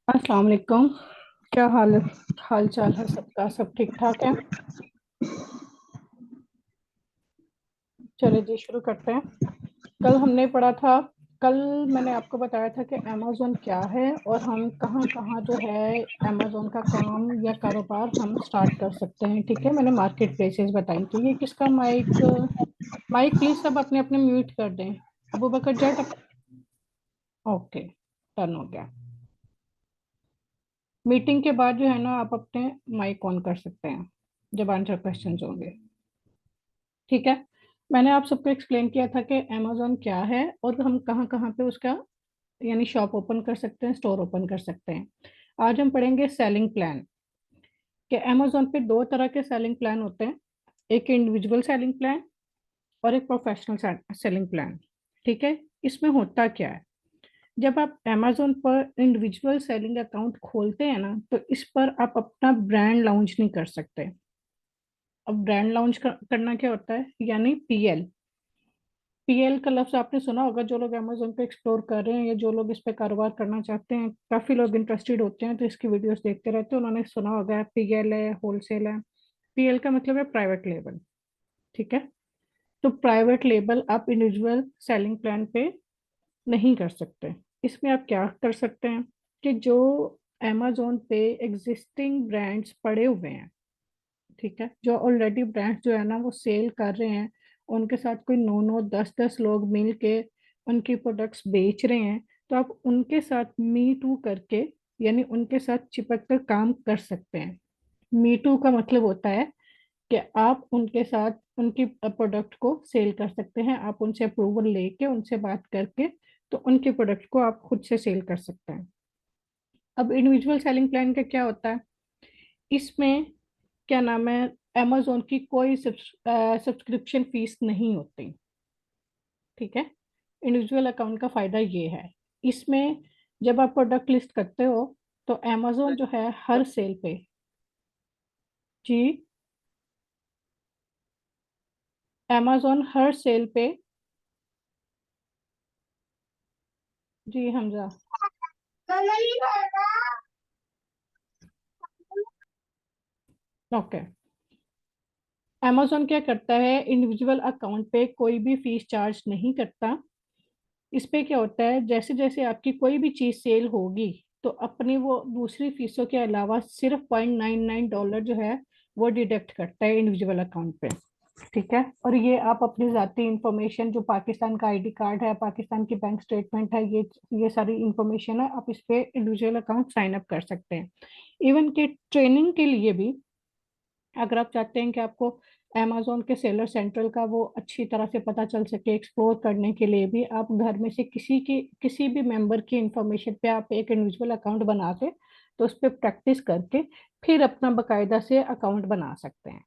अस्सलाम वालेकुम। क्या हाल चाल है सबका? सब ठीक ठाक है? चलिए जी, शुरू करते हैं। कल हमने पढ़ा था। कल मैंने आपको बताया था कि अमेज़न क्या है और हम कहाँ कहाँ जो है अमेज़न का काम या कारोबार हम स्टार्ट कर सकते हैं। ठीक है, मैंने मार्केट प्लेसेस बताई थी। ये किसका माइक? माइक प्लीज सब अपने अपने म्यूट कर दें। अबू बकर जट। ओके, टर्न हो गया। मीटिंग के बाद जो है ना, आप अपने माइक ऑन कर सकते हैं जब आंसर क्वेश्चन होंगे। ठीक है। मैंने आप सबको एक्सप्लेन किया था कि अमेजोन क्या है और हम कहाँ कहाँ पे उसका यानी शॉप ओपन कर सकते हैं, स्टोर ओपन कर सकते हैं। आज हम पढ़ेंगे सेलिंग प्लान। कि अमेजोन पे दो तरह के सेलिंग प्लान होते हैं। एक इंडिविजुअल सेलिंग प्लान और एक प्रोफेशनल सेलिंग प्लान। ठीक है। इसमें होता क्या है, जब आप अमेजोन पर इंडिविजुअल सेलिंग अकाउंट खोलते हैं ना, तो इस पर आप अपना ब्रांड लॉन्च नहीं कर सकते। अब ब्रांड लॉन्च करना क्या होता है, यानी पीएल। पीएल का लफ्ज आपने सुना होगा। जो लोग अमेजोन पे एक्सप्लोर कर रहे हैं या जो लोग इस पे कारोबार करना चाहते हैं, काफी लोग इंटरेस्टेड होते हैं तो इसकी वीडियोस देखते रहते हैं। उन्होंने सुना होगा पीएल है, होलसेल है। पीएल का मतलब है प्राइवेट लेबल। ठीक है। तो प्राइवेट लेबल आप इंडिविजुअल सेलिंग प्लान पे नहीं कर सकते। इसमें आप क्या कर सकते हैं कि जो अमेजोन पे एग्जिस्टिंग ब्रांड्स पड़े हुए हैं, ठीक है, जो ऑलरेडी ब्रांड्स जो है ना वो सेल कर रहे हैं, उनके साथ कोई 9 9 10 10 लोग मिल के उनकी प्रोडक्ट्स बेच रहे हैं, तो आप उनके साथ मी टू करके यानी उनके साथ चिपक कर काम कर सकते हैं। मी टू का मतलब होता है कि आप उनके साथ उनकी प्रोडक्ट को सेल कर सकते हैं। आप उनसे अप्रूवल लेके उनसे बात करके तो उनके प्रोडक्ट को आप खुद से सेल कर सकते हैं। अब इंडिविजुअल सेलिंग प्लान का क्या होता है, इसमें क्या नाम है, अमेजोन की कोई सब्सक्रिप्शन फीस नहीं होती। ठीक है। इंडिविजुअल अकाउंट का फायदा ये है, इसमें जब आप प्रोडक्ट लिस्ट करते हो तो अमेजोन जो है हर सेल पे। जी, अमेजोन हर सेल पे। जी हमजा। ओके। अमेजोन क्या करता है, इंडिविजुअल अकाउंट पे कोई भी फीस चार्ज नहीं करता। इस पे क्या होता है, जैसे जैसे आपकी कोई भी चीज सेल होगी तो अपनी वो दूसरी फीसों के अलावा सिर्फ $0.99 जो है वो डिडक्ट करता है इंडिविजुअल अकाउंट पे। ठीक है। और ये आप अपनी जाती इंफॉर्मेशन, जो पाकिस्तान का आईडी कार्ड है, पाकिस्तान की बैंक स्टेटमेंट है, ये सारी इंफॉर्मेशन है, आप इस पे इंडिविजुअल अकाउंट साइन अप कर सकते हैं। इवन के ट्रेनिंग के लिए भी, अगर आप चाहते हैं कि आपको अमेजोन के सेलर सेंट्रल का वो अच्छी तरह से पता चल सके, एक्सप्लोर करने के लिए भी आप घर में से किसी भी मेंबर की इंफॉर्मेशन पे आप एक इंडिविजुअल अकाउंट बना के तो उस पर प्रैक्टिस करके फिर अपना बकायदा से अकाउंट बना सकते हैं।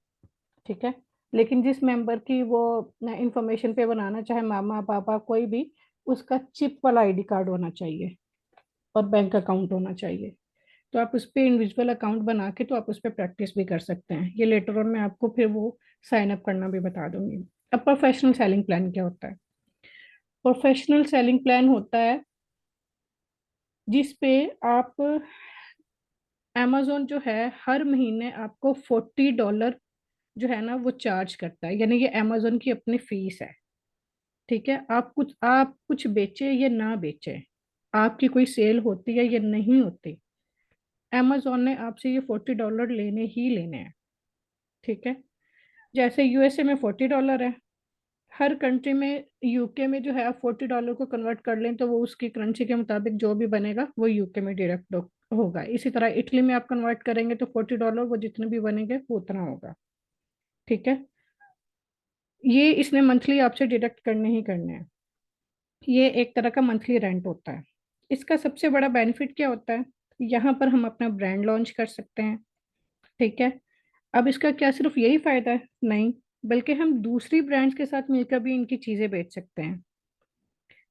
ठीक है। लेकिन जिस मेंबर की वो इंफॉर्मेशन पे बनाना चाहे, मामा पापा कोई भी, उसका चिप वाला आईडी कार्ड होना चाहिए और बैंक अकाउंट होना चाहिए। तो आप उस पर इंडिविजुअल अकाउंट बना के तो आप उस पर प्रैक्टिस भी कर सकते हैं। ये लेटर ऑन मैं आपको फिर वो साइन अप करना भी बता दूंगी। अब प्रोफेशनल सेलिंग प्लान क्या होता है? प्रोफेशनल सेलिंग प्लान होता है जिस पे आप, अमेजोन जो है हर महीने आपको $40 जो है ना वो चार्ज करता है, यानी ये अमेजोन की अपनी फीस है। ठीक है। आप कुछ बेचे या ना बेचे, आपकी कोई सेल होती है या नहीं होती, अमेजोन ने आपसे ये $40 लेने ही लेने हैं। ठीक है। जैसे यूएसए में $40 है, हर कंट्री में, यूके में जो है आप $40 को कन्वर्ट कर लें तो वो उसकी करेंसी के मुताबिक जो भी बनेगा वो यूके में डायरेक्ट होगा। इसी तरह इटली में आप कन्वर्ट करेंगे तो $40 वो जितने भी बनेंगे वो उतना होगा। ठीक है। ये इसने मंथली आपसे डिडक्ट करने ही करने हैं। ये एक तरह का मंथली रेंट होता है। इसका सबसे बड़ा बेनिफिट क्या होता है, यहाँ पर हम अपना ब्रांड लॉन्च कर सकते हैं। ठीक है। अब इसका क्या सिर्फ यही फायदा है? नहीं, बल्कि हम दूसरी ब्रांड्स के साथ मिलकर भी इनकी चीजें बेच सकते हैं।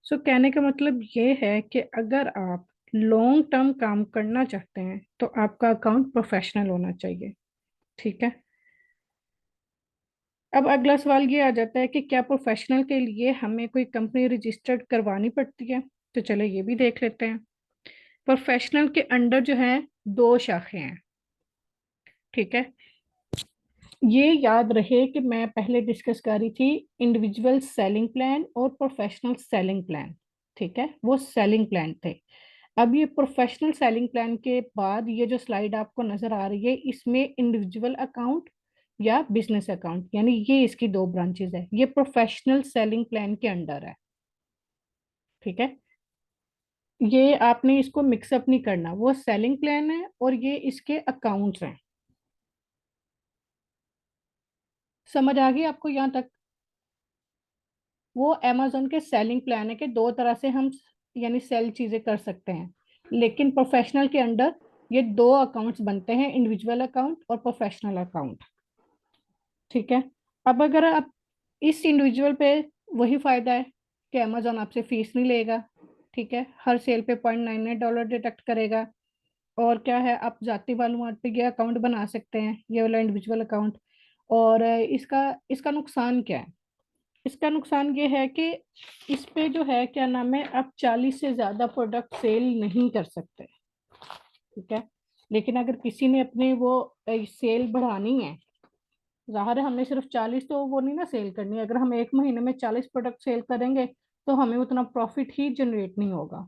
सो कहने का मतलब ये है कि अगर आप लॉन्ग टर्म काम करना चाहते हैं तो आपका अकाउंट प्रोफेशनल होना चाहिए। ठीक है। अब अगला सवाल ये आ जाता है कि क्या प्रोफेशनल के लिए हमें कोई कंपनी रजिस्टर्ड करवानी पड़ती है? तो चलो ये भी देख लेते हैं। प्रोफेशनल के अंडर जो है दो शाखें हैं, ठीक है। ये याद रहे कि मैं पहले डिस्कस कर रही थी इंडिविजुअल सेलिंग प्लान और प्रोफेशनल सेलिंग प्लान, ठीक है, वो सेलिंग प्लान थे। अब ये प्रोफेशनल सेलिंग प्लान के बाद ये जो स्लाइड आपको नजर आ रही है, इसमें इंडिविजुअल अकाउंट या बिजनेस अकाउंट, यानी ये इसकी दो ब्रांचेस है, ये प्रोफेशनल सेलिंग प्लान के अंडर है, ठीक है। ये आपने इसको मिक्सअप नहीं करना, वो सेलिंग प्लान है और ये इसके अकाउंट्स हैं। समझ आ गई आपको यहाँ तक? वो अमेजोन के सेलिंग प्लान है कि दो तरह से हम यानी सेल चीजें कर सकते हैं, लेकिन प्रोफेशनल के अंडर ये दो अकाउंट्स बनते हैं, इंडिविजुअल अकाउंट और प्रोफेशनल अकाउंट, ठीक है। अब अगर आप इस इंडिविजुअल पे, वही फायदा है कि अमेजोन आपसे फीस नहीं लेगा, ठीक है, हर सेल पे $0.99 डिडक्ट करेगा। और क्या है, आप जाती मालूमात पे ये अकाउंट बना सकते हैं, ये वाला इंडिविजुअल अकाउंट। और इसका इसका नुकसान क्या है? इसका नुकसान ये है कि इस पे जो है क्या नाम है, आप 40 से ज्यादा प्रोडक्ट सेल नहीं कर सकते, ठीक है। लेकिन अगर किसी ने अपने वो सेल बढ़ानी है, जाहिर है हमने सिर्फ 40 तो वो नहीं ना सेल करनी है, अगर हम एक महीने में 40 प्रोडक्ट सेल करेंगे तो हमें उतना प्रॉफिट ही जनरेट नहीं होगा।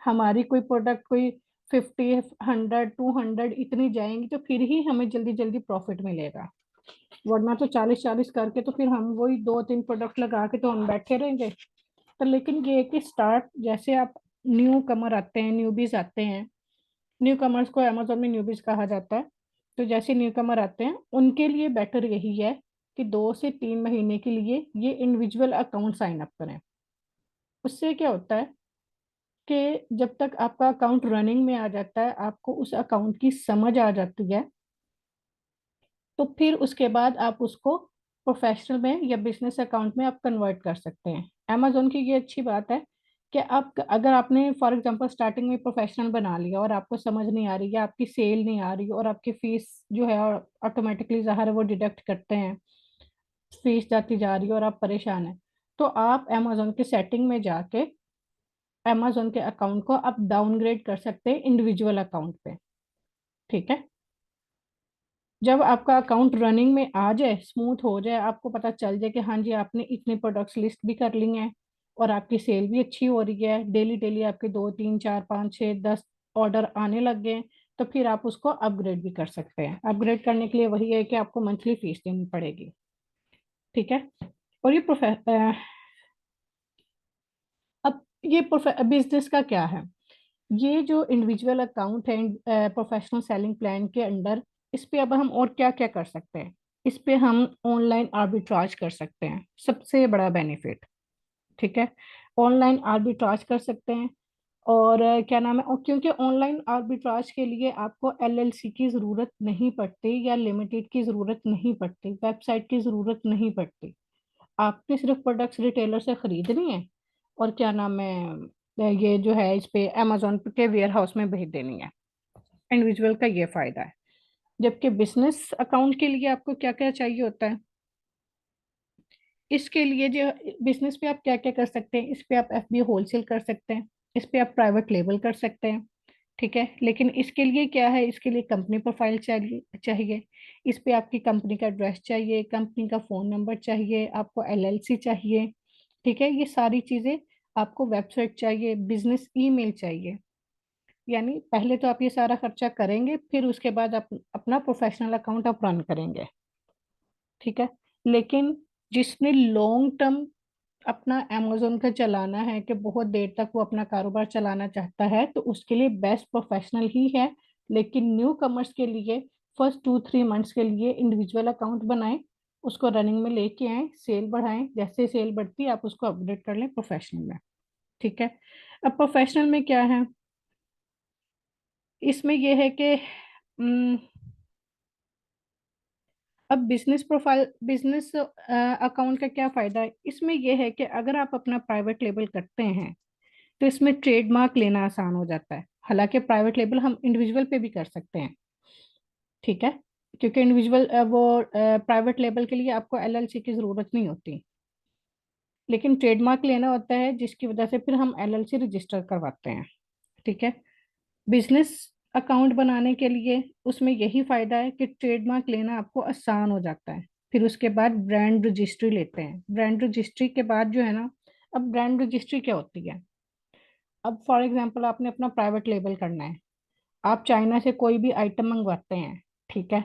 हमारी कोई प्रोडक्ट कोई 50, 100, 200 इतनी जाएंगी तो फिर ही हमें जल्दी जल्दी प्रॉफिट मिलेगा, वरना तो 40 40 करके तो फिर हम वही दो तीन प्रोडक्ट लगा के तो हम बैठे रहेंगे। तो लेकिन ये है कि स्टार्ट जैसे आप न्यू कमर आते हैं, न्यूबीज आते हैं, न्यू कमर्स को अमेजोन में न्यूबीज कहा जाता है, तो जैसे न्यू कमर आते हैं उनके लिए बेटर यही है कि 2 से 3 महीने के लिए ये इंडिविजुअल अकाउंट साइन अप करें। उससे क्या होता है कि जब तक आपका अकाउंट रनिंग में आ जाता है, आपको उस अकाउंट की समझ आ जाती है, तो फिर उसके बाद आप उसको प्रोफेशनल में या बिजनेस अकाउंट में आप कन्वर्ट कर सकते हैं। अमेजोन की ये अच्छी बात है कि आप अगर आपने फॉर एग्जांपल स्टार्टिंग में प्रोफेशनल बना लिया और आपको समझ नहीं आ रही या आपकी सेल नहीं आ रही और आपकी फीस जो है ऑटोमेटिकली ज़ाहिर है वो डिडक्ट करते हैं, फीस जाती जा रही है और आप परेशान हैं, तो आप अमेजोन की सेटिंग में जाके अमेजोन के अकाउंट को आप डाउनग्रेड कर सकते हैं इंडिविजुअल अकाउंट पे, ठीक है। जब आपका अकाउंट रनिंग में आ जाए, स्मूथ हो जाए, आपको पता चल जाए कि हाँ जी आपने इतने प्रोडक्ट्स लिस्ट भी कर ली हैं और आपकी सेल भी अच्छी हो रही है, डेली डेली आपके 2 3 4 5 6 10 ऑर्डर आने लग गए, तो फिर आप उसको अपग्रेड भी कर सकते हैं। अपग्रेड करने के लिए वही है कि आपको मंथली फीस देनी पड़ेगी, ठीक है। और ये अब ये बिजनेस का क्या है, ये जो इंडिविजुअल अकाउंट है प्रोफेशनल सेलिंग प्लान के अंडर, इस पे अब हम और क्या क्या कर सकते हैं? इस पे हम ऑनलाइन आर्बिट्राज कर सकते हैं, सबसे बड़ा बेनिफिट, ठीक है। ऑनलाइन आर्बिट्राज कर सकते हैं। और क्या नाम है, और क्योंकि ऑनलाइन आर्बिट्राज के लिए आपको एलएलसी की ज़रूरत नहीं पड़ती या लिमिटेड की ज़रूरत नहीं पड़ती, वेबसाइट की ज़रूरत नहीं पड़ती। आपने सिर्फ प्रोडक्ट्स रिटेलर से खरीदनी है और क्या नाम है, ये जो है इस पे अमेजोन के वेयर हाउस में भेज देनी है। इंडिविजुअल का ये फायदा है। जबकि बिजनेस अकाउंट के लिए आपको क्या क्या चाहिए होता है? इसके लिए जो बिजनेस पे आप क्या क्या कर सकते हैं, इस पे आप एफबी होलसेल कर सकते हैं, इस पे आप प्राइवेट लेबल कर सकते हैं, ठीक है। लेकिन इसके लिए क्या है, इसके लिए कंपनी प्रोफाइल चाहिए। इस पे आपकी कंपनी का एड्रेस चाहिए, कंपनी का फोन नंबर चाहिए, आपको एलएलसी चाहिए, ठीक है, ये सारी चीजें। आपको वेबसाइट चाहिए, बिजनेस ईमेल चाहिए। यानी पहले तो आप ये सारा खर्चा करेंगे, फिर उसके बाद आप अपना प्रोफेशनल अकाउंट आप रन करेंगे, ठीक है। लेकिन जिसने लॉन्ग टर्म अपना अमेजोन का चलाना है कि बहुत देर तक वो अपना कारोबार चलाना चाहता है, तो उसके लिए बेस्ट प्रोफेशनल ही है। लेकिन न्यू कमर्स के लिए फर्स्ट 2 3 मंथ्स के लिए इंडिविजुअल अकाउंट बनाएं, उसको रनिंग में लेके आए, सेल बढ़ाएं, जैसे सेल बढ़ती है आप उसको अपग्रेड कर लें प्रोफेशनल में, ठीक है। अब प्रोफेशनल में क्या है, इसमें यह है कि अब बिजनेस प्रोफाइल, बिजनेस अकाउंट का क्या फायदा है, इसमें यह है कि अगर आप अपना प्राइवेट लेबल करते हैं तो इसमें ट्रेडमार्क लेना आसान हो जाता है। हालांकि प्राइवेट लेबल हम इंडिविजुअल पे भी कर सकते हैं, ठीक है, क्योंकि इंडिविजुअल वो प्राइवेट लेबल के लिए आपको एलएलसी की जरूरत नहीं होती। लेकिन ट्रेडमार्क लेना होता है, जिसकी वजह से फिर हम एलएलसी रजिस्टर करवाते हैं, ठीक है। बिजनेस अकाउंट बनाने के लिए उसमें यही फायदा है कि ट्रेडमार्क लेना आपको आसान हो जाता है। फिर उसके बाद ब्रांड रजिस्ट्री लेते हैं। ब्रांड रजिस्ट्री के बाद जो है ना, अब ब्रांड रजिस्ट्री क्या होती है? अब फॉर एग्जांपल आपने अपना प्राइवेट लेबल करना है। आप चाइना से कोई भी आइटम मंगवाते हैं, ठीक है।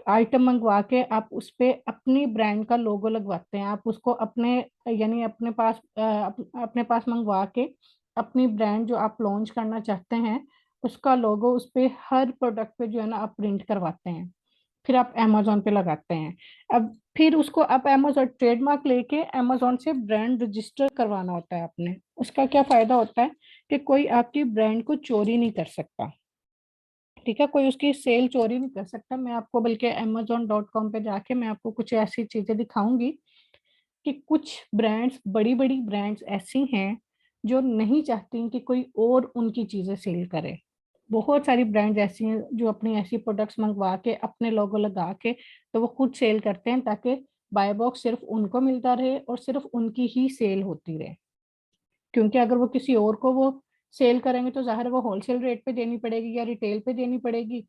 आइटम मंगवा के आप उस पे अपनी ब्रांड का लोगो लगवाते हैं। आप उसको अपने, यानी अपने पास अपने पास मंगवा के अपनी ब्रांड जो आप लॉन्च करना चाहते हैं उसका लोगो उस पे हर प्रोडक्ट पे जो है ना आप प्रिंट करवाते हैं। फिर आप अमेजोन पे लगाते हैं। अब फिर उसको आप अमेजोन ट्रेडमार्क लेके अमेजोन से ब्रांड रजिस्टर करवाना होता है आपने। उसका क्या फायदा होता है कि कोई आपकी ब्रांड को चोरी नहीं कर सकता, ठीक है। कोई उसकी सेल चोरी नहीं कर सकता। मैं आपको बल्कि amazon.com पे जाके मैं आपको कुछ ऐसी चीजें दिखाऊंगी कि कुछ ब्रांड्स, बड़ी बड़ी ब्रांड्स ऐसी हैं जो नहीं चाहती कि कोई और उनकी चीजें सेल करे। बहुत सारी ब्रांड्स ऐसी हैं जो अपनी ऐसी प्रोडक्ट्स मंगवा के अपने लोगो लगा के तो वो खुद सेल करते हैं, ताकि बाय बॉक्स सिर्फ उनको मिलता रहे और सिर्फ उनकी ही सेल होती रहे। क्योंकि अगर वो किसी और को वो सेल करेंगे तो जाहिर है वो होलसेल रेट पे देनी पड़ेगी या रिटेल पे देनी पड़ेगी।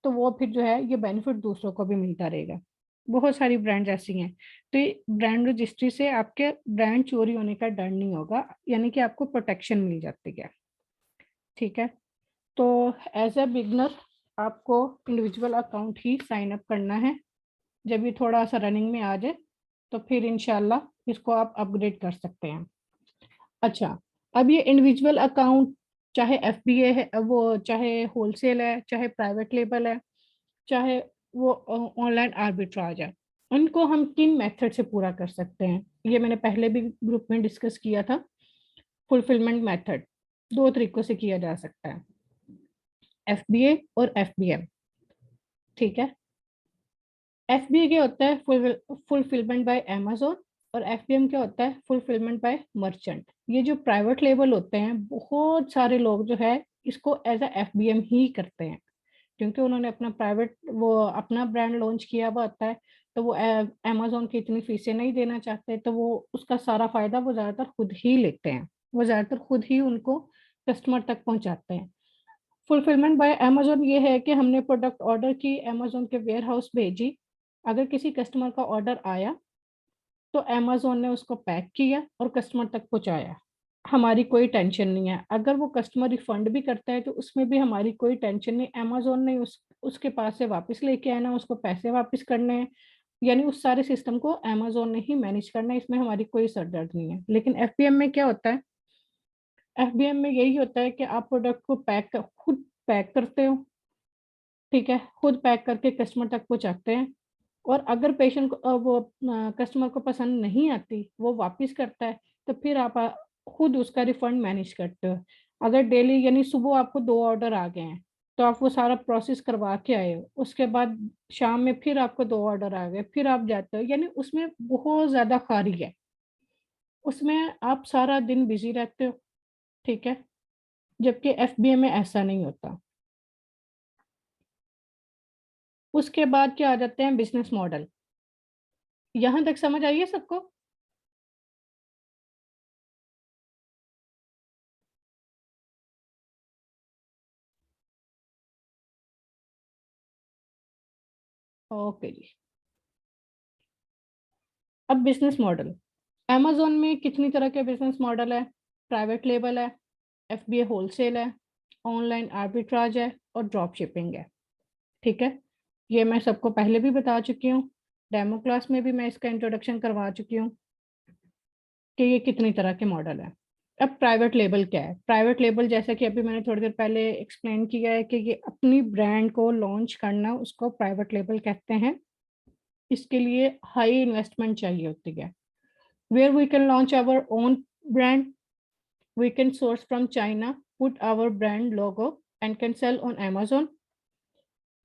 तो वो फिर जो है ये बेनिफिट दूसरों को भी मिलता रहेगा। बहुत सारी ब्रांड ऐसी हैं। तो ये ब्रांड रजिस्ट्री से आपके ब्रांड चोरी होने का डर नहीं होगा, यानी कि आपको प्रोटेक्शन मिल जाती है, ठीक है। तो एज ए बिगनर आपको इंडिविजुअल अकाउंट ही साइन अप करना है। जब ये थोड़ा सा रनिंग में आ जाए तो फिर इंशाल्लाह इसको आप अपग्रेड कर सकते हैं। अच्छा, अब ये इंडिविजुअल अकाउंट चाहे एफबीए है, वो चाहे होलसेल है, चाहे प्राइवेट लेबल है, चाहे वो ऑनलाइन आर्बिट्राज है, उनको हम किन मेथड से पूरा कर सकते हैं? ये मैंने पहले भी ग्रुप में डिस्कस किया था। फुलफिलमेंट मेथड दो तरीकों से किया जा सकता है, एफबीए और एफबीएम, ठीक है। एफबीए क्या होता है? Fulfilment bye Amazon. और एफबीएम क्या होता है? Fulfilment bye merchant. ये जो प्राइवेट लेबल होते हैं बहुत सारे लोग जो है इसको एज ए एफबीएम ही करते हैं, क्योंकि उन्होंने अपना प्राइवेट वो अपना ब्रांड लॉन्च किया हुआ होता है। तो वो अमेजोन की इतनी फीसें नहीं देना चाहते, तो वो उसका सारा फायदा वो ज़्यादातर खुद ही लेते हैं। वो ज़्यादातर खुद ही उनको कस्टमर तक पहुंचाते हैं। फुलफिलमेंट बाय अमेजोन ये है कि हमने प्रोडक्ट ऑर्डर की, अमेजोन के वेयर हाउस भेजी। अगर किसी कस्टमर का ऑर्डर आया तो अमेजोन ने उसको पैक किया और कस्टमर तक पहुंचाया। हमारी कोई टेंशन नहीं है। अगर वो कस्टमर रिफंड भी करता है तो उसमें भी हमारी कोई टेंशन नहीं। अमेजोन ने उसके पास से वापस लेके आना, उसको पैसे वापस करने हैं, यानी उस सारे सिस्टम को अमेजोन ने ही मैनेज करना है। इसमें हमारी कोई सरदर्द नहीं है। लेकिन एफबीएम में क्या होता है? एफबीएम में यही होता है कि आप प्रोडक्ट को खुद पैक करते हो, ठीक है, खुद पैक करके कस्टमर तक पहुंचाते हैं। और अगर पेशेंट को वो कस्टमर को पसंद नहीं आती, वो वापस करता है, तो फिर आप खुद उसका रिफंड मैनेज करते हो। अगर डेली यानी सुबह आपको 2 ऑर्डर आ गए हैं, तो आप वो सारा प्रोसेस करवा के आए हो, उसके बाद शाम में फिर आपको 2 ऑर्डर आ गए, फिर आप जाते हो, यानी उसमें बहुत ज़्यादा खारी है। उसमें आप सारा दिन बिज़ी रहते हो, ठीक है? जबकि एफबीए में ऐसा नहीं होता। उसके बाद क्या आ जाते हैं बिज़नेस मॉडल। यहाँ तक समझ आई है सबको? ओके जी। अब बिजनेस मॉडल, amazon में कितनी तरह के बिजनेस मॉडल है? प्राइवेट लेबल है, एफबीए होलसेल है, ऑनलाइन आर्बिट्राज है और ड्रॉप शिपिंग है, ठीक है। ये मैं सबको पहले भी बता चुकी हूँ। डेमो क्लास में भी मैं इसका इंट्रोडक्शन करवा चुकी हूँ कि ये कितनी तरह के मॉडल है। अब प्राइवेट लेबल क्या है? प्राइवेट लेबल जैसा कि अभी मैंने थोड़ी देर पहले एक्सप्लेन किया है कि ये अपनी ब्रांड को लॉन्च करना, उसको प्राइवेट लेबल कहते हैं। इसके लिए हाई इन्वेस्टमेंट चाहिए होती है। Where we can launch our own brand, we can source from China, put our brand logo and can sell on Amazon।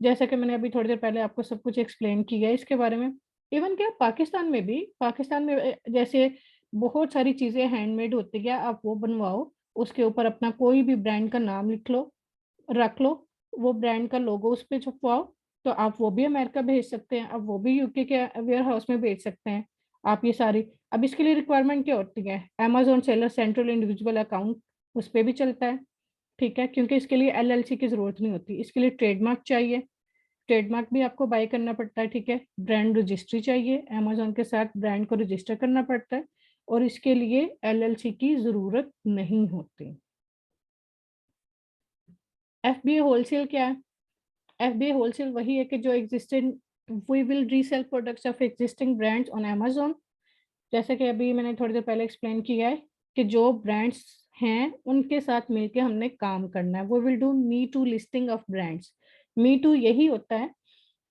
जैसा कि मैंने अभी थोड़ी देर पहले आपको सब कुछ एक्सप्लेन किया है इसके बारे में। इवन क्या पाकिस्तान में भी, पाकिस्तान में जैसे बहुत सारी चीज़ें हैंडमेड होती है, आप वो बनवाओ, उसके ऊपर अपना कोई भी ब्रांड का नाम लिख लो, रख लो, वो ब्रांड का लोगो उस पे छपवाओ, तो आप वो भी अमेरिका भेज सकते हैं, आप वो भी यूके के वेयर हाउस में भेज सकते हैं। आप ये सारी, अब इसके लिए रिक्वायरमेंट क्या होती है? Amazon seller central individual account, उस पे भी चलता है, ठीक है, क्योंकि इसके लिए LLC की जरूरत नहीं होती। इसके लिए ट्रेडमार्क चाहिए, ट्रेडमार्क भी आपको बाय करना पड़ता है। ठीक है, ब्रांड रजिस्ट्री चाहिए, अमेजोन के साथ ब्रांड को रजिस्टर करना पड़ता है, और इसके लिए LLC की जरूरत नहीं होती। FBA होलसेल क्या है? FBA होलसेल वही है कि जो existing, we will resell products of existing brands on Amazon. जैसे कि अभी मैंने थोड़ी देर पहले एक्सप्लेन किया है कि जो ब्रांड्स हैं उनके साथ मिलके हमने काम करना है। We will do me too listing of brands. Me too यही होता है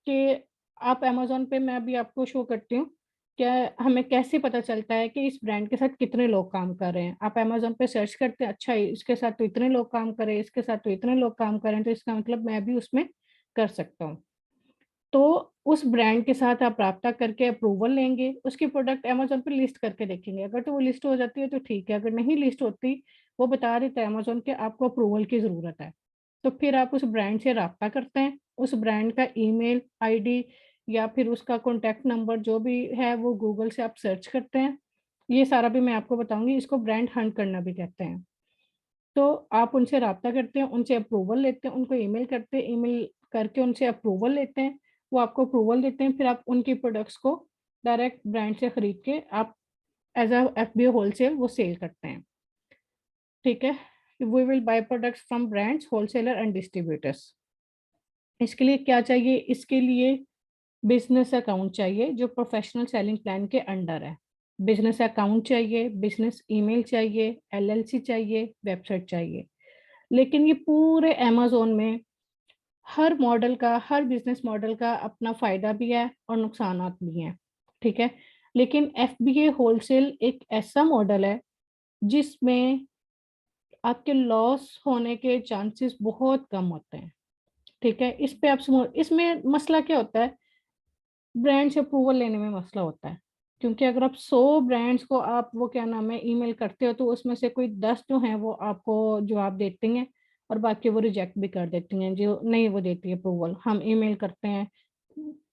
कि आप अमेजोन पे, मैं अभी आपको शो करती हूँ, क्या हमें कैसे पता चलता है कि इस ब्रांड के साथ कितने लोग काम कर रहे हैं। आप अमेजोन पे सर्च करते हैं, अच्छा इसके साथ तो इतने लोग काम कर रहे हैं, इसके साथ तो इतने लोग काम कर रहे हैं, तो इसका मतलब मैं भी उसमें कर सकता हूँ। तो उस ब्रांड के साथ आप राब्ता करके अप्रूवल लेंगे, उसकी प्रोडक्ट अमेजोन पे लिस्ट करके देखेंगे। अगर तो वो लिस्ट हो जाती है तो ठीक है, अगर नहीं लिस्ट होती, वो बता देता है अमेजोन के आपको अप्रूवल की ज़रूरत है, तो फिर आप उस ब्रांड से राब्ता करते हैं। उस ब्रांड का ईमेल आईडी या फिर उसका कॉन्टैक्ट नंबर जो भी है वो गूगल से आप सर्च करते हैं। ये सारा भी मैं आपको बताऊँगी, इसको ब्रांड हंट करना भी कहते हैं। तो आप उनसे राब्ता करते हैं, उनसे अप्रूवल लेते हैं, उनको ईमेल करते हैं, ईमेल करके उनसे अप्रूवल लेते हैं, वो आपको अप्रूवल देते हैं, फिर आप उनकी प्रोडक्ट्स को डायरेक्ट ब्रांड से खरीद के आप एज़ अ FBA होलसेल वो सेल करते हैं, ठीक है? We will buy products from brands, wholesaler and distributors. इसके लिए क्या चाहिए? इसके लिए बिज़नेस अकाउंट चाहिए जो प्रोफेशनल सेलिंग प्लान के अंडर है। बिज़नेस अकाउंट चाहिए, बिज़नेस ईमेल चाहिए, LLC चाहिए, वेबसाइट चाहिए। लेकिन ये पूरे अमेज़न में हर मॉडल का, हर बिज़नेस मॉडल का अपना फ़ायदा भी है और नुकसानात भी हैं, ठीक है? लेकिन FBA होलसेल एक ऐसा मॉडल है जिसमें आपके लॉस होने के चांसेस बहुत कम होते हैं, ठीक है? इस पे आप समझ, इसमें मसला क्या होता है? ब्रांड से अप्रूवल लेने में मसला होता है, क्योंकि अगर आप 100 ब्रांड्स को आप वो क्या नाम है ईमेल करते हो, तो उसमें से कोई 10 जो हैं वो आपको जवाब देती हैं और बाकी वो रिजेक्ट भी कर देती हैं, जो नहीं वो देती है अप्रूवल। हम ईमेल करते हैं,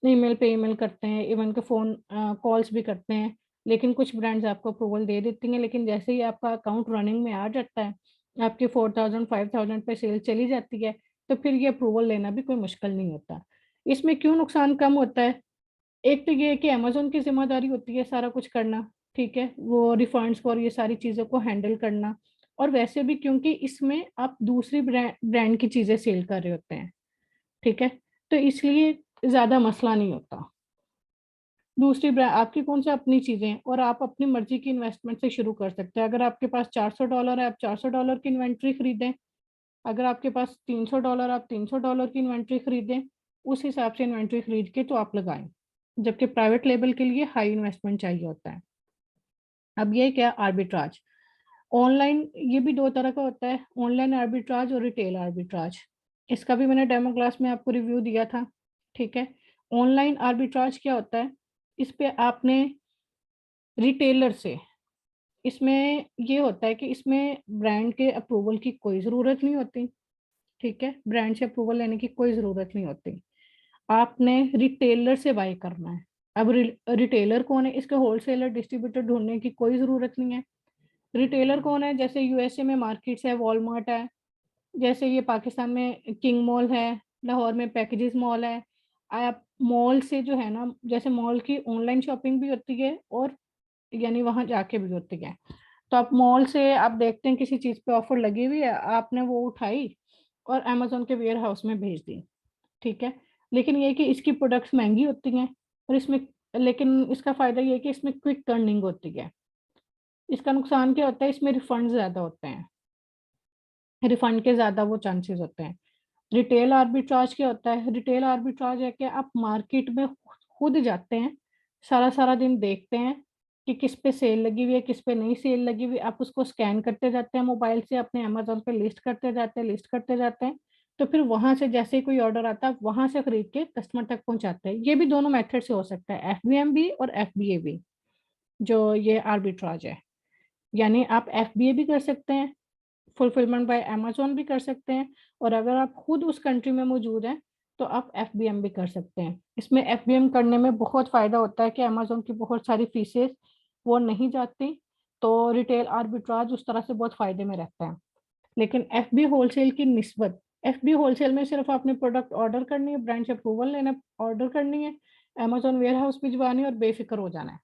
ईमेल पे ईमेल करते हैं, इवन के फ़ोन कॉल्स भी करते हैं, लेकिन कुछ ब्रांड्स आपको अप्रूवल दे देती हैं, लेकिन जैसे ही आपका अकाउंट रनिंग में आ जाता है, आपकी 4000 5000 पे सेल चली जाती है, तो फिर ये अप्रूवल लेना भी कोई मुश्किल नहीं होता। इसमें क्यों नुकसान कम होता है? एक तो ये है कि अमेज़न की ज़िम्मेदारी होती है सारा कुछ करना, ठीक है? वो रिफंड्स और ये सारी चीज़ों को हैंडल करना, और वैसे भी क्योंकि इसमें आप दूसरी ब्रांड की चीज़ें सेल कर रहे होते हैं, ठीक है? तो इसलिए ज़्यादा मसला नहीं होता। दूसरी आपकी कौन-सी अपनी चीज़ें हैं और आप अपनी मर्ज़ी की इन्वेस्टमेंट से शुरू कर सकते हैं। अगर आपके पास $400 है, आप $400 की इन्वेंट्री खरीदें। अगर आपके पास $300, आप $300 की इन्वेंट्री खरीदें। उस हिसाब से इन्वेंट्री खरीद के तो आप लगाएँ। जबकि प्राइवेट लेबल के लिए हाई इन्वेस्टमेंट चाहिए होता है। अब ये क्या आर्बिट्राज, ऑनलाइन ये भी 2 तरह का होता है, ऑनलाइन आर्बिट्राज और रिटेल आर्बिट्राज। इसका भी मैंने डेमो क्लास में आपको रिव्यू दिया था, ठीक है? ऑनलाइन आर्बिट्राज क्या होता है? इस पे आपने रिटेलर से, इसमें ये होता है कि इसमें ब्रांड के अप्रूवल की कोई ज़रूरत नहीं होती, ठीक है? ब्रांड से अप्रूवल लेने की कोई ज़रूरत नहीं होती। आपने रिटेलर से बाय करना है। अब रिटेलर कौन है? इसके होलसेलर, डिस्ट्रीब्यूटर ढूँढने की कोई ज़रूरत नहीं है। रिटेलर कौन है? जैसे यूएसए में मार्केट्स है, वॉलमार्ट है, जैसे ये पाकिस्तान में किंग मॉल है, लाहौर में पैकेजेस मॉल है। आप मॉल से जो है ना, जैसे मॉल की ऑनलाइन शॉपिंग भी होती है और यानी वहाँ जाके भी होती है। तो आप मॉल से आप देखते हैं किसी चीज़ पे ऑफर लगी हुई है, आपने वो उठाई और अमेज़न के वेयर हाउस में भेज दी, ठीक है? लेकिन ये है कि इसकी प्रोडक्ट्स महँगी होती हैं और इसमें, लेकिन इसका फ़ायदा ये है कि इसमें क्विक टर्निंग होती है। इसका नुकसान क्या होता है? इसमें रिफंड ज़्यादा होते हैं। रिफंड के ज़्यादा वो चांसेस होते हैं। रिटेल आर्बिट्राज क्या होता है? रिटेल आर्बिट्राज है कि आप मार्केट में खुद जाते हैं, सारा-सारा दिन देखते हैं कि किस पे सेल लगी हुई है, किस पे नहीं सेल लगी हुई है। आप उसको स्कैन करते जाते हैं मोबाइल से, अपने अमेज़न पे लिस्ट करते जाते हैं, लिस्ट करते जाते हैं। तो फिर वहाँ से जैसे ही कोई ऑर्डर आता है, आप वहाँ से खरीद के कस्टमर तक पहुँचाते हैं। ये भी दोनों मेथड से हो सकता है, FBM भी और FBA भी, जो ये आर्बिट्राज है। यानी आप FBA भी कर सकते हैं, फुलफिलमेंट बाय अमेज़न भी कर सकते हैं, और अगर आप खुद उस कंट्री में मौजूद हैं, तो आप FBM भी कर सकते हैं। इसमें FBM करने में बहुत फ़ायदा होता है कि अमेज़न की बहुत सारी फीसेस वो नहीं जाती, तो रिटेल आर्बिट्राज उस तरह से बहुत फ़ायदे में रहता है। लेकिन FB होलसेल की निस्बत, FB होलसेल में सिर्फ आपने प्रोडक्ट ऑर्डर करनी है, ब्रांड से अप्रूवल लेना, ऑर्डर करनी है, अमेजोन वेयर हाउस भिजवानी है और बेफिक्र हो जाना है,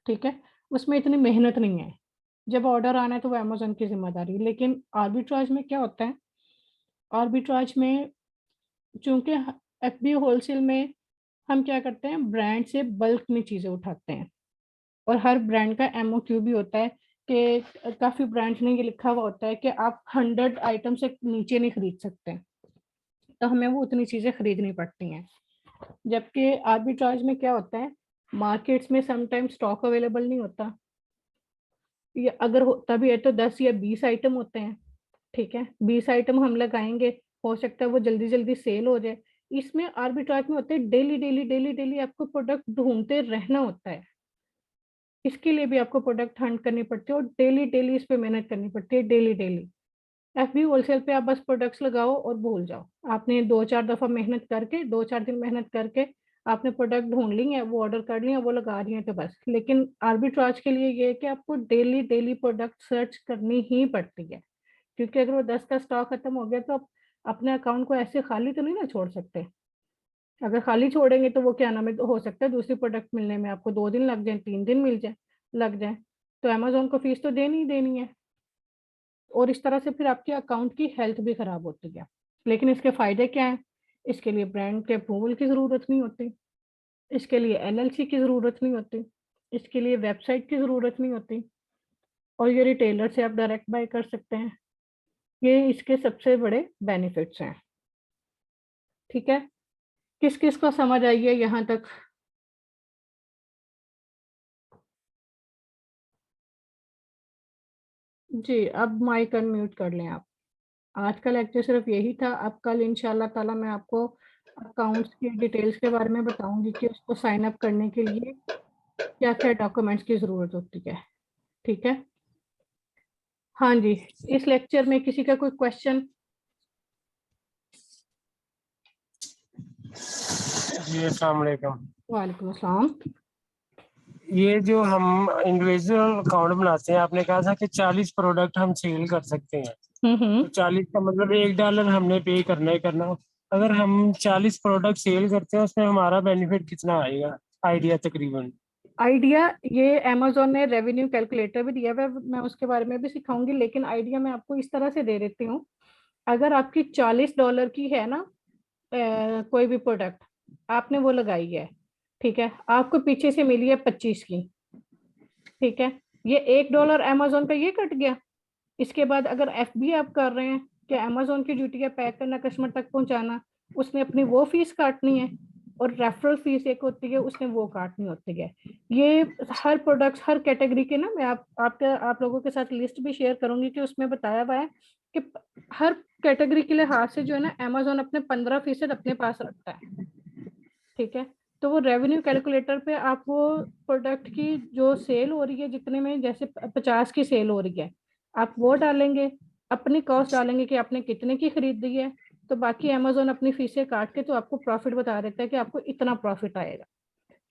ठीक है। उसमें इतनी मेहनत नहीं है, जब ऑर्डर आना है तो वो अमेजोन की जिम्मेदारी। लेकिन आर्बिट्राज में क्या होता है, आर्बिट्राज में चूंकि FB होलसेल में हम क्या करते हैं, ब्रांड से बल्क में चीजें उठाते हैं, और हर ब्रांड का MOQ भी होता है कि काफी ब्रांड्स ने ये लिखा हुआ होता है कि आप 100 आइटम से नीचे नहीं खरीद सकते, तो हमें वो उतनी चीजें खरीदनी पड़ती हैं। जबकि आर्बिट्राज में क्या होता है, मार्केट्स में समटाइम स्टॉक अवेलेबल नहीं होता, या अगर होता भी है तो 10 या 20 आइटम होते हैं, ठीक है। 20 आइटम हम लगाएंगे, हो सकता है वो जल्दी जल्दी सेल हो जाए। इसमें आर्बिट्राज में होता है डेली डेली डेली डेली आपको प्रोडक्ट ढूंढते रहना होता है, इसके लिए भी आपको प्रोडक्ट हंट करनी पड़ती है और डेली डेली इस पे मेहनत करनी पड़ती है, डेली डेली। FB होलसेल पे आप बस प्रोडक्ट्स लगाओ और भूल जाओ, आपने 2-4 दफा मेहनत करके, 2-4 दिन मेहनत करके आपने प्रोडक्ट ढूंढ ली है, वो ऑर्डर कर लिया, वो लगा रही है तो बस। लेकिन आर्बिट्राज के लिए ये है कि आपको डेली डेली प्रोडक्ट सर्च करनी ही पड़ती है, क्योंकि अगर वो 10 का स्टॉक खत्म हो गया तो आप अपने अकाउंट को ऐसे खाली तो नहीं ना छोड़ सकते। अगर खाली छोड़ेंगे तो वो क्या नाम है, तो हो सकता है दूसरी प्रोडक्ट मिलने में आपको 2 दिन लग जाए, 3 दिन लग जाए, तो अमेजोन को फीस तो देनी ही देनी है, और इस तरह से फिर आपके अकाउंट की हेल्थ भी खराब होती है। लेकिन इसके फायदे क्या हैं, इसके लिए ब्रांड के अप्रूवल की ज़रूरत नहीं होती, इसके लिए LLC की ज़रूरत नहीं होती, इसके लिए वेबसाइट की ज़रूरत नहीं होती, और ये रिटेलर से आप डायरेक्ट बाय कर सकते हैं। ये इसके सबसे बड़े बेनिफिट्स हैं, ठीक है। किस किस को समझ आई है यहाँ तक? जी, अब माइक अनम्यूट कर लें आप। आज का लेक्चर सिर्फ यही था। अब कल इंशाल्लाह ताला मैं आपको अकाउंट्स की डिटेल्स के बारे में बताऊंगी कि उसको साइन अप करने के लिए क्या क्या डॉक्यूमेंट्स की ज़रूरत होती है, ठीक है। हाँ जी, इस लेक्चर में किसी का कोई क्वेश्चन? जी अस्सलाम वालेकुम। वालेकुम अस्सलाम। ये जो हम इंडिविजुअल अकाउंट बनाते हैं, आपने कहा था कि 40 प्रोडक्ट हम सेल कर सकते हैं, तो 40 का मतलब $1 हमने पे करना ही करना। अगर हम 40 प्रोडक्ट सेल करते हैं उसमें हमारा बेनिफिट कितना आएगा, आइडिया तकरीबन? आइडिया, ये अमेजोन ने रेवेन्यू कैलकुलेटर भी दिया हुआ है, मैं उसके बारे में भी सिखाऊंगी, लेकिन आइडिया मैं आपको इस तरह से दे देती हूँ। अगर आपकी $40 की है ना, कोई भी प्रोडक्ट आपने वो लगाई है, ठीक है, आपको पीछे से मिली है 25 की, ठीक है, ये $1 अमेजोन का ये कट गया। इसके बाद अगर FB आप कर रहे हैं कि अमेजोन की ड्यूटी है पैक करना, कस्टमर तक पहुंचाना, उसने अपनी वो फीस काटनी है, और रेफरल फीस एक होती है, उसने वो काटनी होती है। ये हर प्रोडक्ट्स, हर कैटेगरी के ना, मैं आप लोगों के साथ लिस्ट भी शेयर करूंगी कि उसमें बताया हुआ है कि हर कैटेगरी के लिहाज से जो है ना, अमेजोन अपने 15% अपने पास रखता है, ठीक है। तो वो रेवेन्यू कैलकुलेटर पे आप वो प्रोडक्ट की जो सेल हो रही है, जितने में जैसे 50 की सेल हो रही है, आप वो डालेंगे, अपनी कॉस्ट डालेंगे कि आपने कितने की खरीदी है, तो बाकी अमेजोन अपनी फीसें काट के तो आपको प्रॉफिट बता देता है कि आपको इतना प्रॉफिट आएगा।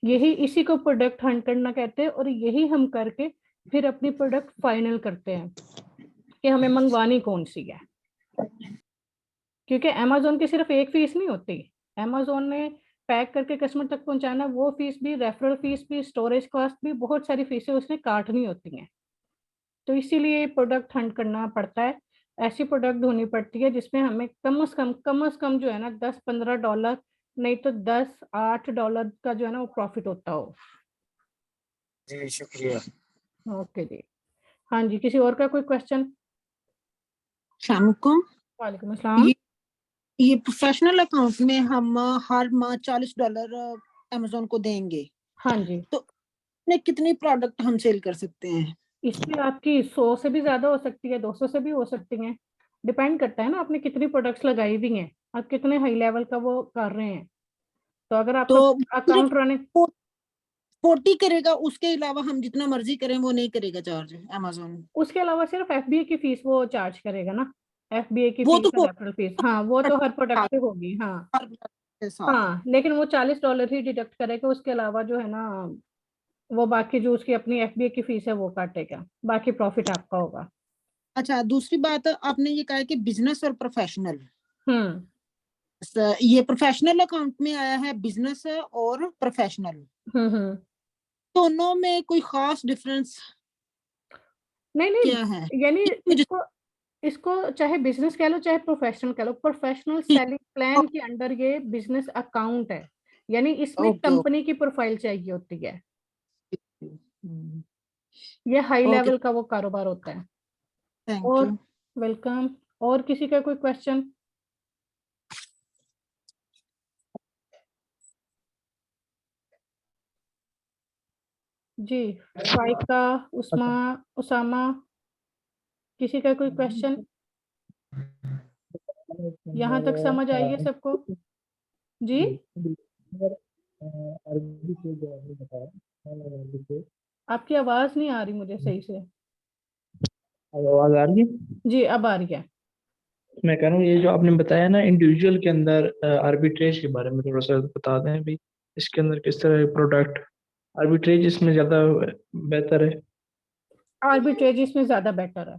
यही, इसी को प्रोडक्ट हंट करना कहते हैं, और यही हम करके फिर अपनी प्रोडक्ट फाइनल करते हैं कि हमें मंगवानी कौन सी है। क्योंकि अमेजोन की सिर्फ एक फीस नहीं होती, अमेजोन ने पैक करके कस्टमर तक पहुंचाना, वो फीस भी, रेफरल फीस भी, स्टोरेज कॉस्ट भी, बहुत सारी फीसें उसने काटनी होती हैं। तो इसीलिए प्रोडक्ट हंट करना पड़ता है, ऐसी प्रोडक्ट ढूंढनी पड़ती है जिसमें हमें कम से कम जो है ना $10-15, नहीं तो $10-8 का जो है ना वो प्रॉफिट होता हो। जी शुक्रिया। ओके जी। हाँ जी, किसी और का कोई क्वेश्चन? शामुकुम, वालेकुम अस्सलाम। ये प्रोफेशनल अकाउंट में हम हर माह $40 अमेजोन को देंगे, हाँ जी, तो इसमें कितनी प्रोडक्ट हम सेल कर सकते हैं? इसमें आपकी 100 से भी ज्यादा हो सकती है, 200 से भी हो सकती हैं, डिपेंड करता है ना आपने कितनी प्रोडक्ट्स लगाई हुई हैं, आप कितने हाई लेवल का वो कर रहे हैं। तो अगर तो आपका सिर्फ अकाउंट रनिंग, 40 करेगा, उसके अलावा हम जितना मर्जी करें वो नहीं करेगा चार्ज अमेजोन? उसके अलावा सिर्फ FBA की फीस वो चार्ज करेगा ना, FBA की वो फीस तो और रेफरल फीस, हाँ वो तो हर प्रोडक्ट पे होगी, हाँ। हर product के साथ। हाँ, लेकिन वो $40 ही डिडक्ट करेगा, उसके अलावा जो है ना, वो बाकी जो उसकी अपनी FBA की फीस है वो काटेगा, बाकी प्रॉफिट आपका होगा। अच्छा, दूसरी बात आपने ये कहा कि बिजनेस और प्रोफेशनल, हम्म ये प्रोफेशनल अकाउंट में आया है बिजनेस और प्रोफेशनल, हम्म। दोनों में कोई खास डिफरेंस नहीं नहीं, क्या है? यानी ये मुझे इसको इसको चाहे बिजनेस कह लो चाहे प्रोफेशनल कह लो, प्रोफेशनल सेलिंग प्लान के अंडर ये बिजनेस अकाउंट है, यानी इसमें ओके ओके कंपनी की प्रोफाइल चाहिए होती है। ये हाई ओके, लेवल का वो कारोबार होता है। थैंक और यू। वेलकम। और किसी का कोई क्वेश्चन? जी, फाइका, उस्मा, उसामा, किसी का कोई क्वेश्चन? यहाँ तक समझ आई है सबको? जी, अरबी से जो आपने बताया, अरबी से आपकी आवाज नहीं आ रही मुझे सही से। आवाज आ रही है? जी, अब आ रही है। मैं कह रहा हूँ ये जो आपने बताया ना इंडिविजुअल के अंदर आर्बिट्रेज के बारे में थोड़ा सा बता दें भी, इसके अंदर किस तरह के प्रोडक्ट आर्बिट्रेज इसमें ज्यादा बेहतर है? आर्बिट्रेज इसमें ज्यादा बेटर है।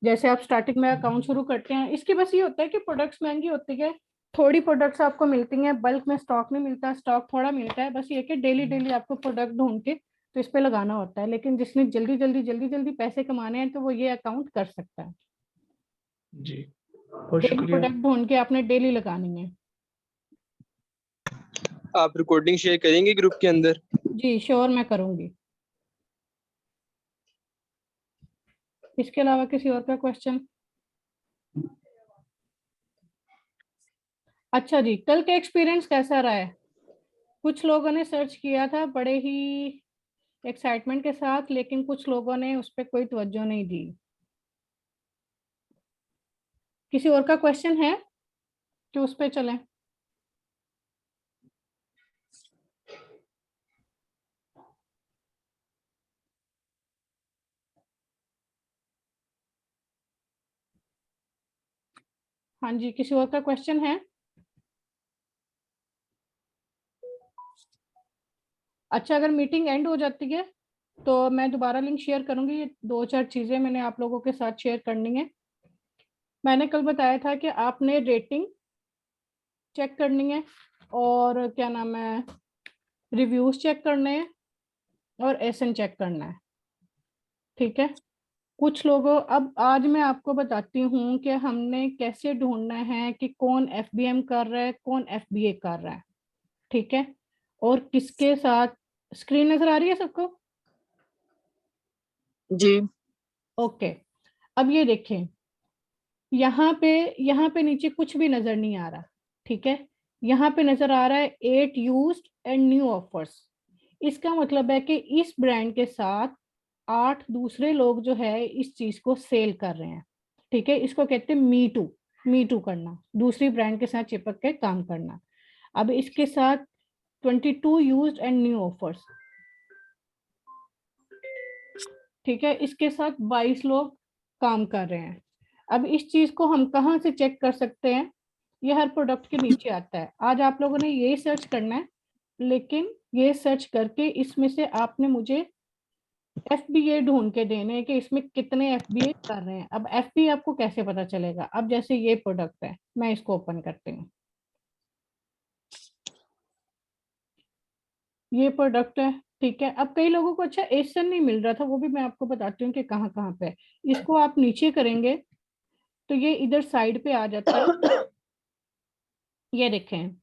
जैसे आप स्टार्टिंग में अकाउंट शुरू करते हैं, इसके बस ये होता है कि प्रोडक्ट्स महंगी होती है, थोड़ी प्रोडक्ट्स आपको मिलती हैं, बल्क में स्टॉक नहीं मिलता, स्टॉक थोड़ा मिलता है, बस ये कि डेली डेली आपको प्रोडक्ट ढूंढ के तो इस पे लगाना होता है। लेकिन जिसने जल्दी जल्दी पैसे कमाने हैं तो वो ये अकाउंट कर सकता है। जी, बहुत डेली शुक्रिया। प्रोडक्ट ढूंढ के आपने डेली लगानी है। आप रिकॉर्डिंग शेयर करेंगे ग्रुप के अंदर? जी श्योर, मैं करूंगी। इसके अलावा किसी और का क्वेश्चन? अच्छा जी, कल का एक्सपीरियंस कैसा रहा है? कुछ लोगों ने सर्च किया था बड़े ही एक्साइटमेंट के साथ, लेकिन कुछ लोगों ने उस पर कोई तवज्जो नहीं दी। किसी और का क्वेश्चन है कि उस पर चलें? हाँ जी, किसी और का क्वेश्चन है? अच्छा, अगर मीटिंग एंड हो जाती है तो मैं दोबारा लिंक शेयर करूंगी। ये 2-4 चीजें मैंने आप लोगों के साथ शेयर करनी है। मैंने कल बताया था कि आपने रेटिंग चेक करनी है, और क्या नाम है, रिव्यूज चेक करने हैं, और एसएन चेक करना है। ठीक है। कुछ लोगों, अब आज मैं आपको बताती हूँ कि हमने कैसे ढूंढना है कि कौन एफबीएम कर रहा है, कौन एफबीए कर रहा है। ठीक है। और किसके साथ। स्क्रीन नजर आ रही है सबको? जी, ओके। अब ये देखें, यहाँ पे नीचे कुछ भी नजर नहीं आ रहा। ठीक है। यहाँ पे नजर आ रहा है 8 यूज्ड एंड न्यू ऑफर्स। इसका मतलब है कि इस ब्रांड के साथ 8 दूसरे लोग जो है इस चीज को सेल कर रहे हैं। ठीक है, इसको कहते हैं मी टू करना, दूसरी ब्रांड के साथ चिपक के काम करना। अब इसके साथ 22 यूज्ड एंड न्यू ऑफर्स। ठीक है, इसके साथ 22 लोग काम कर रहे हैं। अब इस चीज को हम कहाँ से चेक कर सकते हैं? ये हर प्रोडक्ट के नीचे आता है। आज आप लोगों ने ये सर्च करना है, लेकिन ये सर्च करके इसमें से आपने मुझे एफबीए ढूंढ के देने हैं कि इसमें कितने एफबीए कर रहे हैं। अब एफबीए आपको कैसे पता चलेगा? अब जैसे ये प्रोडक्ट है, मैं इसको ओपन करती हूँ। ये प्रोडक्ट है। ठीक है। अब कई लोगों को अच्छा एसन नहीं मिल रहा था, वो भी मैं आपको बताती हूँ कि कहाँ कहाँ पे है। इसको आप नीचे करेंगे तो ये इधर साइड पे आ जाता है। ये देखें,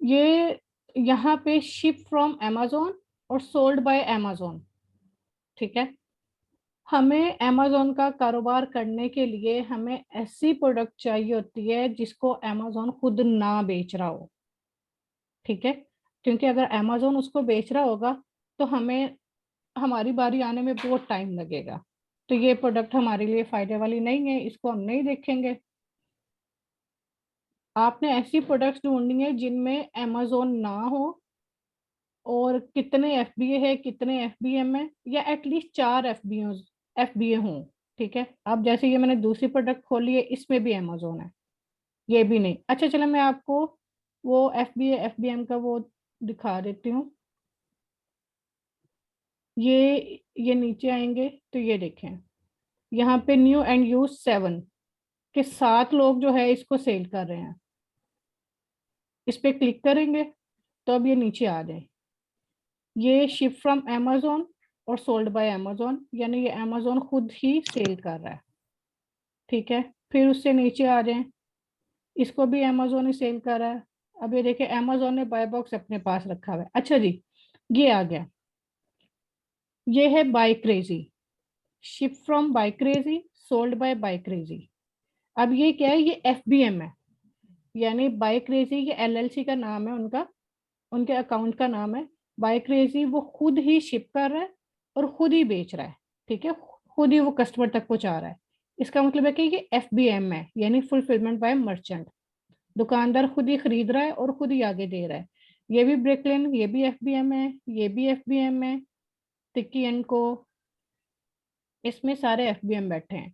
ये यहाँ पे शिप फ्रॉम amazon और सोल्ड बाय amazon। ठीक है। हमें amazon का कारोबार करने के लिए हमें ऐसी प्रोडक्ट चाहिए होती है जिसको amazon खुद ना बेच रहा हो। ठीक है। क्योंकि अगर amazon उसको बेच रहा होगा तो हमें हमारी बारी आने में बहुत टाइम लगेगा। तो ये प्रोडक्ट हमारे लिए फायदे वाली नहीं है, इसको हम नहीं देखेंगे। आपने ऐसी प्रोडक्ट्स ढूंढनी है जिनमें amazon ना हो, और कितने एफबीए है, कितने एफबीएम है, या एटलीस्ट 4 एफबीए हों। ठीक है। अब जैसे ये मैंने दूसरी प्रोडक्ट खोली है, इसमें भी अमेजोन है, ये भी नहीं। अच्छा चलो, मैं आपको वो एफबीए एफबीएम का वो दिखा देती हूँ। ये नीचे आएंगे तो ये देखें यहाँ पे न्यू एंड यूज 7 के 7 लोग जो है इसको सेल कर रहे हैं। इस पे क्लिक करेंगे तो अब ये नीचे आ जाए, ये शिप फ्रॉम अमेजोन और सोल्ड बाय अमेजोन, यानी ये अमेजोन खुद ही सेल कर रहा है। ठीक है, फिर उससे नीचे आ जाए, इसको भी अमेजोन ही सेल कर रहा है। अब ये देखिए अमेजोन ने बाय बॉक्स अपने पास रखा हुआ है। अच्छा जी, ये आ गया, ये है buy crazy, ship from buy crazy, sold by buy crazy. अब ये क्या है, ये FBM है, यानी बाय क्रेजी ये LLC का नाम है, उनका उनके अकाउंट का नाम है। बाय क्रेजी वो खुद ही शिप कर रहा है और खुद ही बेच रहा है। ठीक है, खुद ही वो कस्टमर तक पहुंचा रहा है। इसका मतलब है कि ये FBM है, यानी फुलफिलमेंट बाय मर्चेंट। दुकानदार खुद ही खरीद रहा है और खुद ही आगे दे रहा है। ये भी ब्रेकलिन, ये भी FBM है, ये भी FBM है, टिक्की एंड को, इसमें सारे FBM बैठे हैं।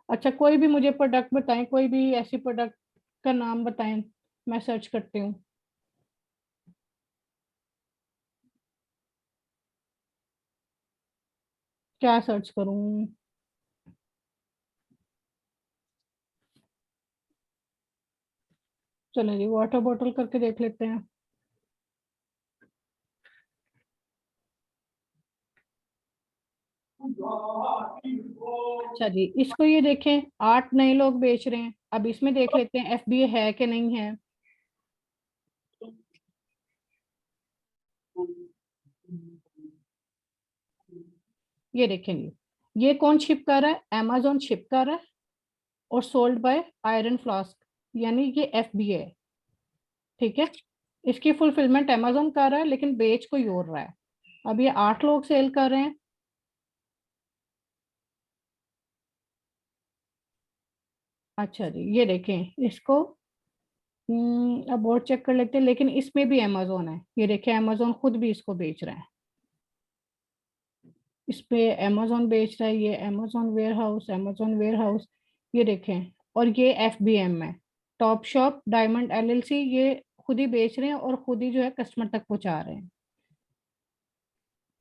अच्छा, कोई भी मुझे प्रोडक्ट बताएं, कोई भी ऐसी प्रोडक्ट का नाम बताएं, मैं सर्च करती हूँ। क्या सर्च करूं? चलो जी, वाटर बॉटल करके देख लेते हैं। अच्छा जी, इसको ये देखें, 8 नए लोग बेच रहे हैं। अब इसमें देख लेते हैं FBA है कि नहीं है। ये देखेंगे, ये कौन शिप कर रहा है? Amazon शिप कर रहा है और सोल्ड बाय आयरन फ्लास्क, यानी ये FBA है। ठीक है, इसकी फुलफिलमेंट Amazon कर रहा है लेकिन बेच कोई और रहा है। अब ये 8 लोग सेल कर रहे हैं। अच्छा जी, ये देखें इसको, अब और चेक कर लेते हैं, लेकिन इसमें भी Amazon है। ये देखें Amazon खुद भी इसको बेच रहा है, इस पे Amazon बेच रहा है, ये Amazon वेयर हाउस, ये देखें। और ये FBM है, टॉप शॉप डायमंड LLC, ये खुद ही बेच रहे हैं और खुद ही जो है कस्टमर तक पहुंचा रहे हैं।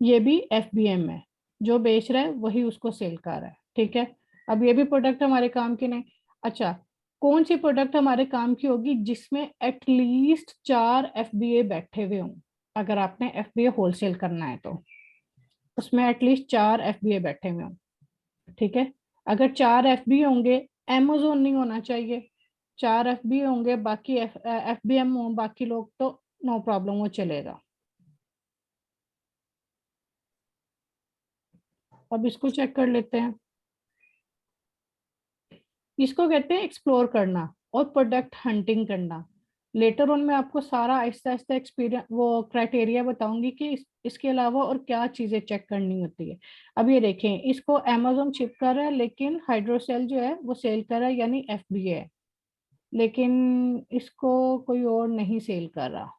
ये भी FBM है, जो बेच रहा है वही उसको सेल कर रहा है। ठीक है, अब ये भी प्रोडक्ट हमारे काम की नहीं। अच्छा, कौन सी प्रोडक्ट हमारे काम की होगी जिसमें एटलीस्ट 4 FBA बैठे हुए हों? अगर आपने FBA होलसेल करना है तो उसमें एटलीस्ट 4 FBA बैठे हुए हों। ठीक है, अगर 4 FBA होंगे, Amazon नहीं होना चाहिए। 4 FBA होंगे, बाकी FBM हो, बाकी लोग तो नो प्रॉब्लम, वो चलेगा। अब इसको चेक कर लेते हैं। इसको कहते हैं एक्सप्लोर करना और प्रोडक्ट हंटिंग करना। लेटर ऑन मैं आपको सारा आहिस्ता आहिस्ता एक्सपीरियंस वो क्राइटेरिया बताऊंगी कि इसके अलावा और क्या चीजें चेक करनी होती है। अब ये देखें, इसको अमेजोन शिप कर रहा है लेकिन हाइड्रोसेल जो है वो सेल कर रहा है, यानी FBA है, लेकिन इसको कोई और नहीं सेल कर रहा।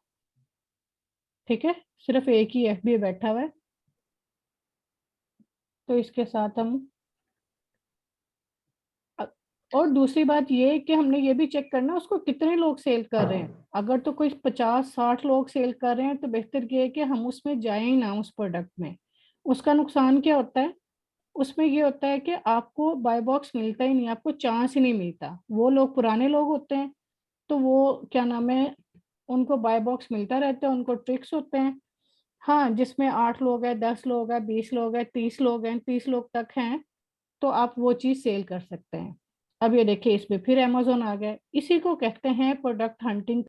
ठीक है, सिर्फ एक ही FBA बैठा हुआ है, तो इसके साथ हम और दूसरी बात ये है कि हमने ये भी चेक करना उसको कितने लोग सेल कर रहे हैं। अगर तो कोई 50-60 लोग सेल कर रहे हैं तो बेहतर ये है कि हम उसमें जाए ही ना, उस प्रोडक्ट में। उसका नुकसान क्या होता है? उसमें ये होता है कि आपको बाय बॉक्स मिलता ही नहीं, आपको चांस ही नहीं मिलता। वो लोग पुराने लोग होते हैं तो वो क्या नाम है, उनको बाय बॉक्स मिलता रहता है, उनको ट्रिक्स होते हैं। हाँ, जिसमें 8 लोग हैं, 10 लोग हैं, 20 लोग हैं, 30 लोग हैं, 30 लोग तक हैं, तो आप वो चीज सेल कर सकते हैं। अब ये देखिए, इसमें फिर Amazon आ गया। इसी को कहते हैं प्रोडक्ट हंटिंग।